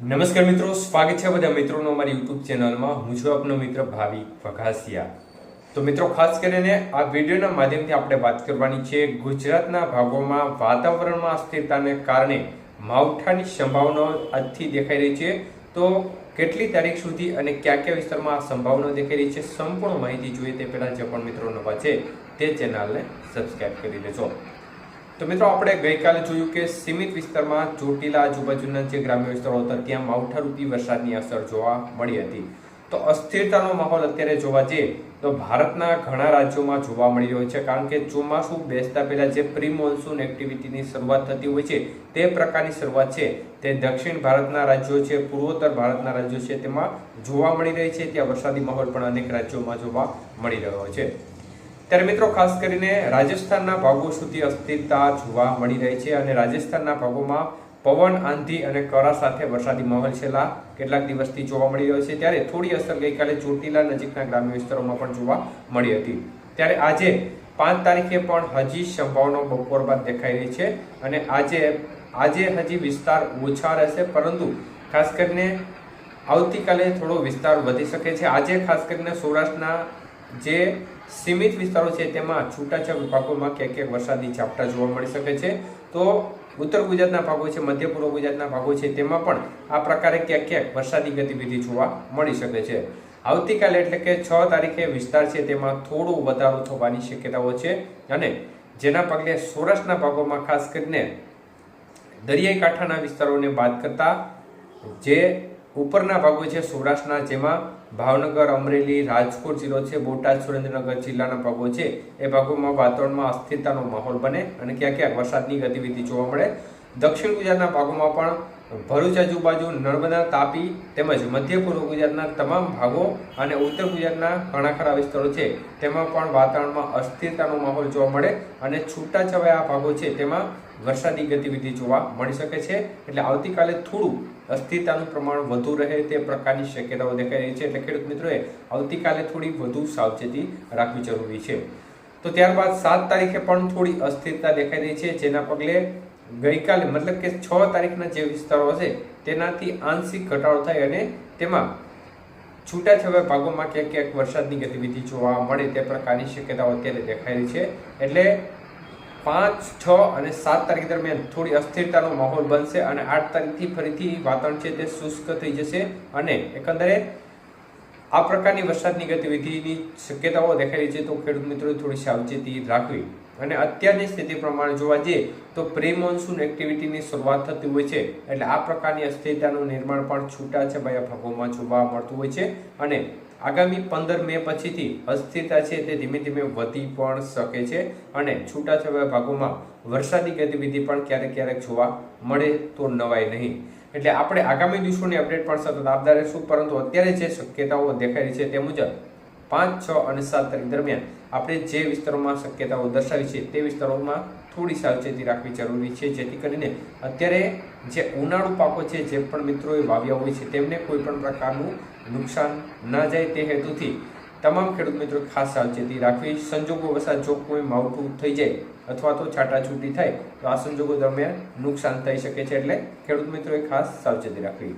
નમસ્કાર મિત્રો, સ્વાગત છે બધા મિત્રોનો અમારી યુટ્યુબ ચેનલમાં. હું છું આપનો મિત્ર ભાવિક વઘાસિયા. તો મિત્રો, ખાસ કરીને આ વિડીયોના માધ્યમથી આપણે વાત કરવાની છે ગુજરાતના ભાગોમાં વાતાવરણમાં અસ્થિરતાને કારણે માવઠાની સંભાવનાઓ આજથી દેખાઈ રહી છે. તો કેટલી તારીખ સુધી અને કયા કયા વિસ્તારમાં આ સંભાવના દેખાઈ રહી છે, સંપૂર્ણ માહિતી જોઈએ તે પહેલા જે પણ મિત્રો નવા છે તે ચેનલને સબસ્ક્રાઇબ કરી લેજો. તો મિત્રો, આપણે ગઈકાલે જોયું કે સીમિત વિસ્તારમાં ચોટીલા આજુબાજુના જે ગ્રામ્ય વિસ્તારો હતા ત્યાં માવઠારૂપી વરસાદની અસર જોવા મળી હતી. તો અસ્થિરતાનો માહોલ અત્યારે જોવા જઈએ તો ભારતના ઘણા રાજ્યોમાં જોવા મળી રહ્યો છે, કારણ કે ચોમાસું બેસતા પહેલા જે પ્રી મોન્સૂન એક્ટિવિટીની શરૂઆત થતી હોય છે તે પ્રકારની શરૂઆત છે તે દક્ષિણ ભારતના રાજ્યો છે, પૂર્વોત્તર ભારતના રાજ્યો છે તેમાં જોવા મળી રહી છે. ત્યાં વરસાદી માહોલ પણ અનેક રાજ્યોમાં જોવા મળી રહ્યો છે. ત્યારે મિત્રો, ખાસ કરીને રાજસ્થાનના ભાગો સુધી અસ્થિરતા જોવા મળી રહી છે અને રાજસ્થાનના ભાગોમાં પવન, આંધી અને કરા સાથે વરસાદી માહોલ છેલ્લા કેટલાક દિવસથી જોવા મળી રહ્યો છે. ત્યારે થોડી અસર ગઈકાલે ચોટીલા નજીકના ગ્રામ્ય વિસ્તારોમાં પણ જોવા મળી હતી. ત્યારે આજે 5 તારીખે પણ હજી સંભાવના બપોર બાદ દેખાઈ રહી છે અને આજે હજી વિસ્તાર ઓછા રહેશે, પરંતુ ખાસ કરીને આવતીકાલે થોડો વિસ્તાર વધી શકે છે. આજે ખાસ કરીને સૌરાષ્ટ્રના જે સીમિત વિસ્તારો છે તેમાં છૂટાછવાયા ભાગોમાં ક્યાંક ક્યાંક વરસાદી ઝાપટા જોવા મળી શકે છે. તો ઉત્તર ગુજરાતના ભાગો છે, મધ્ય પૂર્વ ગુજરાતના ભાગો છે તેમાં પણ આ પ્રકારે ક્યાંક ક્યાંક વરસાદી ગતિવિધિ જોવા મળી શકે છે. આવતીકાલે એટલે કે 6 તારીખે વિસ્તાર છે તેમાં થોડો વધારો થવાની શક્યતાઓ છે અને જેના પગલે સૌરાષ્ટ્રના ભાગોમાં ખાસ કરીને દરિયાઈ કાંઠાના વિસ્તારોને બાદ કરતા જે ઉપરના ભાગો છે સૌરાષ્ટ્રના, જેમાં ભાવનગર, અમરેલી, રાજકોટ જિલ્લો છે, બોટાદ, સુરેન્દ્રનગર જિલ્લાના ભાગો છે એ ભાગોમાં વાતાવરણમાં અસ્થિરતાનો માહોલ બને અને ક્યાંક ક્યાંક વરસાદની ગતિવિધિ જોવા મળે. દક્ષિણ ગુજરાતના ભાગોમાં પણ ભરૂચ આજુબાજુ, નર્મદા, તાપી તેમજ મધ્ય પૂર્વ ગુજરાતના તમામ ભાગો અને ઉત્તર ગુજરાતના ઘણા ખરા વિસ્તારો છે તેમાં પણ વાતાવરણમાં અસ્થિરતાનો માહોલ જોવા મળે અને છૂટાછવાયા ભાગો છે તેમાં વરસાદી ગતિવિધિ જોવા મળી શકે છે. એટલે આવતીકાલે થોડું અસ્થિરતાનું પ્રમાણ વધુ રહે તે પ્રકારની શક્યતાઓ દેખાઈ રહી છે. એટલે ખેડૂત મિત્રોએ આવતીકાલે થોડી વધુ સાવચેતી રાખવી જરૂરી છે. તો ત્યારબાદ 7 તારીખે પણ થોડી અસ્થિરતા દેખાઈ રહી છે, જેના પગલે ગઈકાલે મતલબ કે 6 તારીખના જે વિસ્તારો હશે તેનાથી આંશિક ઘટાડો થાય અને તેમાં છૂટાછવાયા ભાગોમાં ક્યાંક ક્યાંક વરસાદની ગતિવિધિ જોવા મળે તે પ્રકારની શક્યતાઓ અત્યારે દેખાઈ રહી છે. એટલે 5, 6 અને 7 તારીખ દરમિયાન થોડી અસ્થિરતાનો માહોલ બનશે અને 8 તારીખથી ફરીથી વાતાવરણ છે તે શુષ્ક થઈ જશે અને એકંદરે આ પ્રકારની વરસાદની ગતિવિધિની શક્યતાઓ દેખાઈ રહી છે. તો ખેડૂત મિત્રોએ થોડી સાવચેતી રાખવી અને અત્યારની સ્થિતિ પ્રમાણે જોવા જઈએ તો પ્રી મોન્સૂન એક્ટિવિટીની શરૂઆત થતી હોય છે, એટલે આ પ્રકારની અસ્થિરતાનું નિર્માણ પણ છૂટાછવાયા ભાગોમાં જોવા મળતું હોય છે અને આગામી 15 મે પછીથી અસ્થિરતા છે તે ધીમે ધીમે વધી પણ શકે છે અને છૂટાછવાયા ભાગોમાં વરસાદી ગતિવિધિ પણ ક્યારેક ક્યારેક જોવા મળે તો નવાય નહીં. એટલે આપણે આગામી દિવસોની અપડેટ પણ સતત આપતા રહીશું, પરંતુ અત્યારે જે શક્યતાઓ દેખાઈ રહી છે તે મુજબ 5, 6 અને 7 તારીખ દરમિયાન આપણે જે વિસ્તારોમાં શક્યતાઓ દર્શાવી છે તે વિસ્તારોમાં થોડી સાવચેતી રાખવી જરૂરી છે, જેથી કરીને અત્યારે જે ઉનાળુ પાકો છે જે પણ મિત્રોએ વાવ્યા હોય છે તેમને કોઈ પણ પ્રકારનું નુકસાન ન જાય તે હેતુથી તમામ ખેડૂત મિત્રો ખાસ સાવચેતી રાખવી. સંજોગો વસાત જો કોઈ માવઠું થઈ જાય અથવા તો છાટાછૂટી થાય તો આ સંજોગો દરમિયાન નુકસાન થઈ શકે છે, એટલે ખેડૂત મિત્રોએ ખાસ સાવચેતી રાખવી.